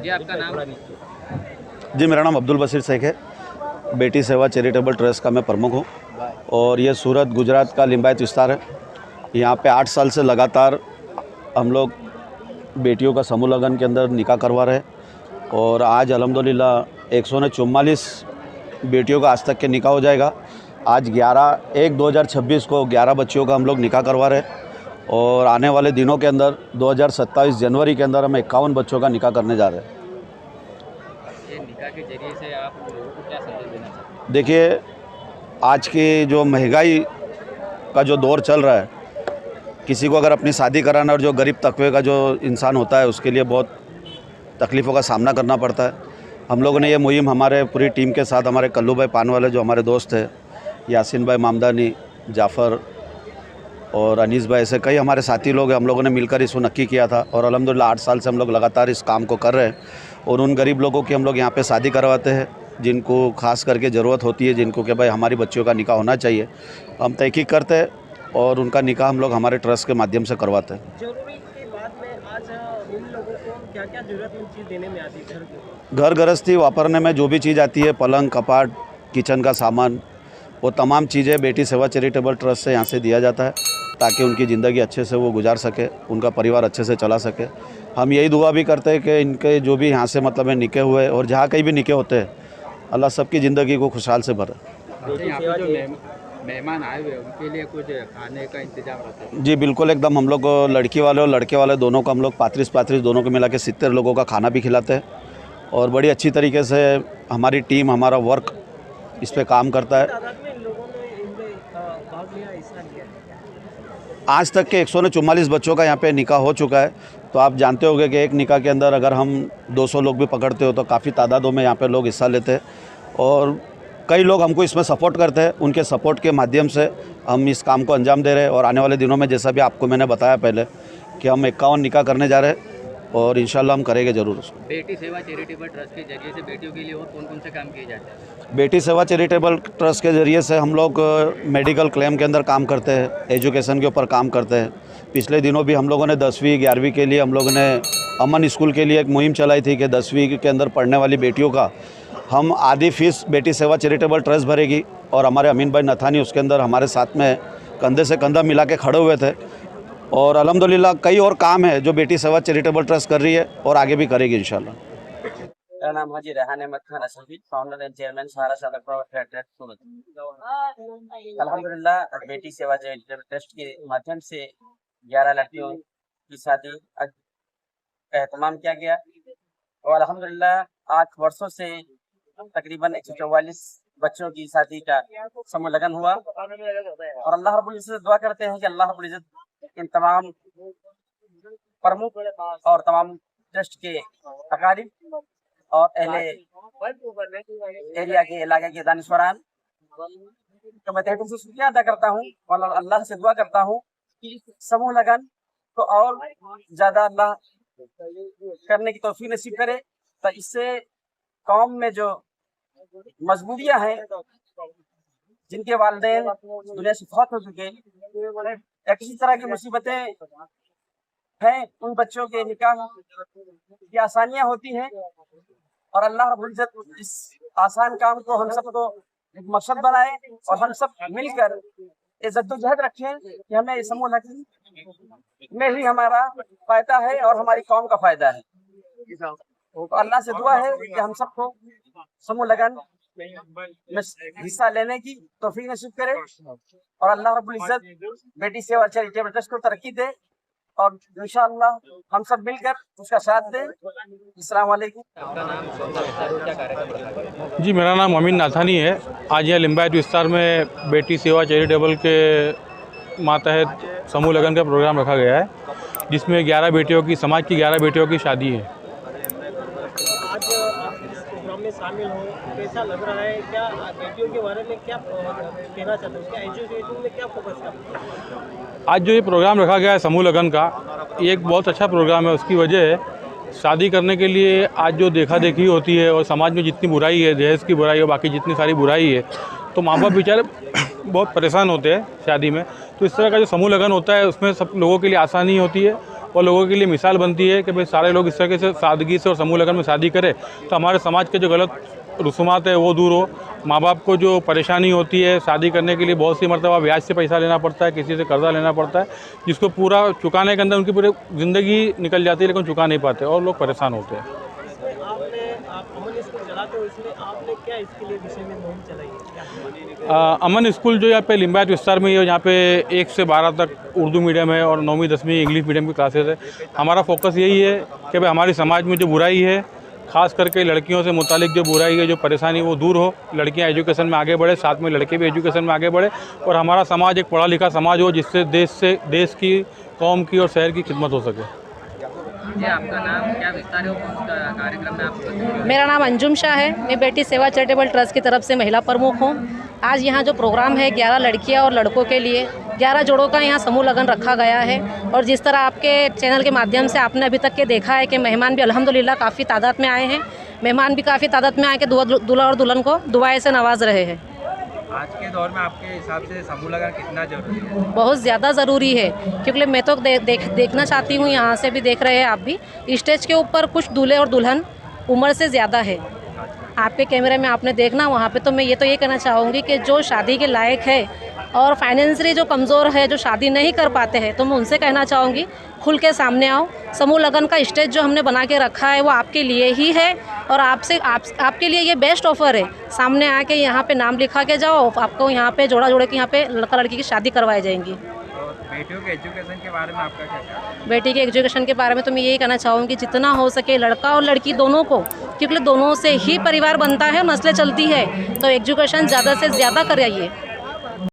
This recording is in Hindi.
जी आपका नाम? जी मेरा नाम अब्दुल बशीर शेख है। बेटी सेवा चैरिटेबल ट्रस्ट का मैं प्रमुख हूँ और ये सूरत गुजरात का लिंबायत विस्तार है। यहाँ पे 8 साल से लगातार हम लोग बेटियों का समूह लगन के अंदर निकाह करवा रहे हैं और आज अल्हम्दुलिल्लाह 144 बेटियों का आज तक के निकाह हो जाएगा। आज 11/1/2026 को 11 बच्चियों का हम लोग निकाह करवा रहे हैं और आने वाले दिनों के अंदर 2027 जनवरी के अंदर हम 51 बच्चों का निकाह करने जा रहे हैं। ये निकाह के जरिए से आप लोगों को क्या संदेश देना चाहते हैं? देखिए, आज की जो महंगाई का जो दौर चल रहा है, किसी को अगर अपनी शादी कराना और जो गरीब तबके का जो इंसान होता है उसके लिए बहुत तकलीफ़ों का सामना करना पड़ता है। हम लोगों ने ये मुहिम हमारे पूरी टीम के साथ, हमारे कल्लू भाई पानवाले जो हमारे दोस्त हैं, यासीन भाई मामदानी, जाफ़र और अनीस भाई, ऐसे कई हमारे साथी लोग हैं, हम लोगों ने मिलकर इसको नक्की किया था और अल्हम्दुलिल्लाह 8 साल से हम लोग लगातार इस काम को कर रहे हैं। और उन गरीब लोगों की हम लोग यहाँ पे शादी करवाते हैं जिनको ख़ास करके ज़रूरत होती है, जिनको कि भाई हमारी बच्चियों का निकाह होना चाहिए, हम तहकीक करते हैं और उनका निकाह हम लोग हमारे ट्रस्ट के माध्यम से करवाते हैं। जरूरी के बाद में आज इन लोगों को क्या क्या जरूरतमंद चीज़ देने में आती है? घर गृहस्थी वापरने में जो भी चीज़ आती है, पलंग, कपाट, किचन का सामान, वो तमाम चीज़ें बेटी सेवा चैरिटेबल ट्रस्ट से यहाँ से दिया जाता है ताकि उनकी ज़िंदगी अच्छे से वो गुजार सके, उनका परिवार अच्छे से चला सके। हम यही दुआ भी करते हैं कि इनके जो भी यहाँ से मतलब है निके हुए और जहाँ कहीं भी निके होते हैं, अल्लाह सबकी ज़िंदगी को खुशहाल से भरे। यहाँ पे जो मेहमान आए हुए हैं उनके लिए कुछ खाने का इंतजाम रहता है? जी बिल्कुल, एकदम हम लोग लड़की वाले और लड़के वाले दोनों को हम लोग 35 दोनों को मिला के 70 लोगों का खाना भी खिलाते हैं और बड़ी अच्छी तरीके से हमारी टीम, हमारा वर्क इस पे काम करता है। तादाद में इन लोगों ने इनमें भाग लिया, हिस्सा लिया? आज तक के 144 बच्चों का यहाँ पे निकाह हो चुका है। तो आप जानते होंगे कि एक निकाह के अंदर अगर हम 200 लोग भी पकड़ते हो तो काफ़ी तादादों में यहाँ पे लोग हिस्सा लेते हैं और कई लोग हमको इसमें सपोर्ट करते हैं। उनके सपोर्ट के माध्यम से हम इस काम को अंजाम दे रहे हैं और आने वाले दिनों में जैसा भी आपको मैंने बताया पहले कि हम 51 निकाह करने जा रहे हैं और इंशाल्लाह हम करेंगे ज़रूर उसको। बेटी सेवा चैरिटेबल ट्रस्ट के जरिए से बेटियों के लिए और कौन कौन से काम किए जाते हैं? बेटी सेवा चैरिटेबल ट्रस्ट के ज़रिए से हम लोग मेडिकल क्लेम के अंदर काम करते हैं, एजुकेशन के ऊपर काम करते हैं। पिछले दिनों भी हम लोगों ने 10वीं 11वीं के लिए हम लोगों ने अमन स्कूल के लिए एक मुहिम चलाई थी कि 10वीं के अंदर पढ़ने वाली बेटियों का हम आधी फ़ीस बेटी सेवा चैरिटेबल ट्रस्ट भरेगी और हमारे अमीन भाई नथानी उसके अंदर हमारे साथ में कंधे से कंधा मिला के खड़े हुए थे और अल्हम्दुलिल्लाह कई और काम है जो बेटी सेवा चैरिटेबल ट्रस्ट कर रही है और आगे भी करेगी इंशाल्लाह। मेरा नाम Haji Rehan Ahmed Khan Asalvi, founder and chairman Sahara Sadar private trust सूरत। अल्हम्दुलिल्लाह बेटी सेवा चैरिटेबल ट्रस्ट के माध्यम से 11 लड़कियों की शादी का एहतमाम किया गया और अल्हम्दुलिल्लाह 8 वर्षों से तकरीबन 144 बच्चों की शादी का समूह लगन हुआ और अल्लाह रब्बुल इज्जत से दुआ करते हैं कि अल्लाह रब्बुल इज्जत इन तमाम प्रमुख और तमाम ट्रस्ट के अकारिब और अहले एरिया के इलाके के दानिशवरान तो मैं तहे दिल से शुक्रिया अदा करता हूँ और अल्लाह से दुआ करता हूँ कि समूह लगन को और ज़्यादा अल्लाह करने की तौफीक नसीब करे तो इससे कौम में जो मजबूरियाँ हैं, जिनके वालिदैन दुनिया से फौत हो चुके या किसी तरह की मुसीबतें हैं, उन बच्चों के निकाह की आसानियाँ होती हैं और अल्लाह रब्बुल इज्जत इस आसान काम को हम सबको एक मकसद बनाए और हम सब मिलकर ये जद्दोजहद रखें कि हमें इस समूह लगन में ही हमारा फायदा है और हमारी कौम का फायदा है। तो अल्लाह से दुआ है कि हम सबको समूह लगन में हिस्सा लेने की तौफीक नसीब करे और अल्लाह रब्बुल इज्जत बेटी सेवा चैरिटेबल ट्रस्ट को तरक्की दे और इंशाअल्लाह हम सब मिलकर उसका साथ दें। अस्सलाम वालेकुम। आपका नाम, क्या कार्यक्रम रखा गया? जी मेरा नाम अमीन नाथानी है। आज यहाँ लिंबायत विस्तार में बेटी सेवा चैरिटेबल के मातहत समूह लगन का प्रोग्राम रखा गया है जिसमें 11 बेटियों की, समाज की 11 बेटियों की शादी है। आज आप इस प्रोग्राम में शामिल हो, कैसा लग रहा है? क्या बेटियों के बारे में क्या कहना चाहते हैं? क्या एजुकेशन में क्या फोकस करते हैं? आज जो ये प्रोग्राम रखा गया है समूह लगन का, ये एक बहुत अच्छा प्रोग्राम है। उसकी वजह है शादी करने के लिए आज जो देखा देखी होती है और समाज में जितनी बुराई है, दहेज की बुराई और बाकी जितनी सारी बुराई है, तो माँ बाप बेचारे बहुत परेशान होते हैं शादी में। तो इस तरह का जो समूह लगन होता है उसमें सब लोगों के लिए आसानी होती है और लोगों के लिए मिसाल बनती है कि भाई सारे लोग इस तरीके से सादगी से और समूह लगन में शादी करें तो हमारे समाज के जो गलत रसूमात है वो दूर हो। माँ बाप को जो परेशानी होती है शादी करने के लिए बहुत सी मरतबा ब्याज से पैसा लेना पड़ता है, किसी से कर्जा लेना पड़ता है, जिसको पूरा चुकाने के अंदर उनकी पूरी ज़िंदगी निकल जाती है लेकिन चुका नहीं पाते और लोग परेशान होते हैं। आप अमन स्कूल चलाते हो, इसमें आपने क्या इसके लिए विषय में मुहिम चलाई है? अमन स्कूल जो यहाँ पे लिंबायत विस्तार में है, यहाँ पे 1 से 12 तक उर्दू मीडियम है और 9वीं 10वीं इंग्लिश मीडियम की क्लासेस है। हमारा फोकस यही है कि भाई हमारे समाज में जो बुराई है, ख़ास करके लड़कियों से मुतालिक जो बुराई है, जो परेशानी वो दूर हो, लड़कियां एजुकेशन में आगे बढ़े, साथ में लड़के भी एजुकेशन में आगे बढ़े और हमारा समाज एक पढ़ा लिखा समाज हो जिससे देश की, कौम की और शहर की खिदमत हो सके। जी, आपका नाम क्या विस्तार है, कौन सा कार्यक्रम में आप? मेरा नाम अंजुम शाह है। मैं बेटी सेवा चैरिटेबल ट्रस्ट की तरफ से महिला प्रमुख हूँ। आज यहाँ जो प्रोग्राम है 11 लड़कियाँ और लड़कों के लिए 11 जोड़ों का यहाँ समूह लगन रखा गया है और जिस तरह आपके चैनल के माध्यम से आपने अभी तक के देखा है कि मेहमान भी अल्हम्दुलिल्लाह काफ़ी तादाद में आए हैं। मेहमान भी काफ़ी तादाद में आए कि दूल्हा और दुल्हन को दुआएं से नवाज रहे हैं। आज के दौर में आपके हिसाब से समूह लगन कितना जरूरी है? बहुत ज़्यादा ज़रूरी है क्योंकि मैं तो देखना चाहती हूँ, यहाँ से भी देख रहे हैं आप भी, स्टेज के ऊपर कुछ दूल्हे और दुल्हन उम्र से ज़्यादा है। आपके कैमरे में आपने देखना वहाँ पे, तो मैं ये कहना चाहूँगी कि जो शादी के लायक है और फाइनेंशियली जो कमज़ोर है, जो शादी नहीं कर पाते हैं, तो मैं उनसे कहना चाहूँगी खुल के सामने आओ। समूह लगन का स्टेज जो हमने बना के रखा है वो आपके लिए ही है और आपके लिए ये बेस्ट ऑफ़र है। सामने आके यहाँ पे नाम लिखा के जाओ, आपको यहाँ पे जोड़ा जोड़े की यहाँ पे लड़का लड़की की शादी करवाई जाएंगी। बेटियों के एजुकेशन के बारे में आपका क्या ख्याल है? बेटी के एजुकेशन के बारे में तो मैं यही कहना चाहूँगी जितना हो सके लड़का और लड़की दोनों को, क्योंकि दोनों से ही परिवार बनता है और नस्लें चलती है, तो एजुकेशन ज़्यादा से ज़्यादा कराइए।